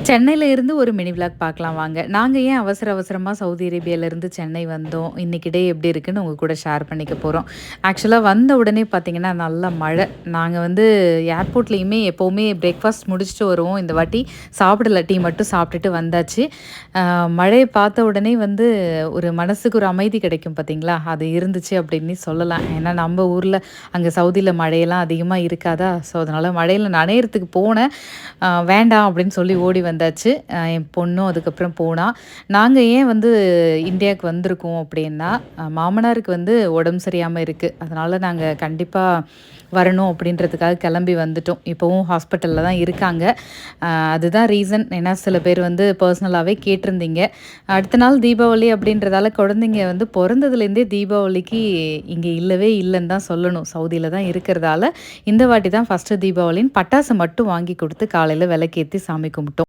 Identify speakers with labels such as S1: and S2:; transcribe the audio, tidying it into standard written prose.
S1: சென்னையில இருந்து ஒரு மினி விளாக் பார்க்கலாம் வாங்க. நாங்க ஏன் அவசரமா சவுதி அரேபியாலருந்து சென்னை வந்தோம். இன்னைக்கு டே எப்படி இருக்குன்னு உங்க கூட ஷேர் பண்ணிக்க போறோம். ஆக்சுவலா வந்த உடனே பார்த்தீங்கன்னா, நல்ல மழை. நாங்க வந்து ஏர்போர்ட்லயுமே எப்பவுமே பிரேக்ஃபாஸ்ட் முடிச்சுட்டு வருவோம். இந்த வாட்டி சாப்பிடல. டீ மட்டும் சாப்பிட்டுட்டு வந்தாச்சு. மழைய பார்த்த உடனே வந்து ஒரு மனசுக்கு ஒரு அமைதி கிடைக்கும் பார்த்தீங்களா? அது இருந்துச்சு அப்படின்னு சொல்லலாம். ஏன்னா நம்ம ஊர்ல அங்க சவுதியில மழையெல்லாம் அதிகமா இருக்காதா? ஸோ அதனால மழையில நனையறதுக்கு போனேன். வேண்டாம் அப்படின்னு சொல்லி ஓடி வந்தாச்சு. என் பொண்ணும் அதுக்கப்புறம் போனா. நாங்க ஏன் வந்து இந்தியாவுக்கு வந்திருக்கோம் அப்படின்னா, மாமனாருக்கு வந்து உடம்பு சரியாம இருக்கு. அதனால நாங்க கண்டிப்பா வரணும் அப்படின்றதுக்காக கிளம்பி வந்துட்டோம். இப்போவும் ஹாஸ்பிட்டல்ல தான் இருக்காங்க. அதுதான் ரீசன். ஏன்னா சில பேர் வந்து பர்சனலாவே கேட்டிருந்தீங்க. அடுத்த நாள் தீபாவளி அப்படின்றதால குழந்தைங்க வந்து பொறந்ததுலேருந்தே தீபாவளிக்கு இங்க இல்லவே இல்லன்னு தான் சொல்லணும். சவுதியில தான் இருக்கிறதால, இந்த வாட்டி தான் ஃபர்ஸ்ட்டு தீபாவளின்னு பட்டாசு மட்டும் வாங்கி குடுத்து காலையில விளக்கேத்தி சாமி கும்பிட்டோம்.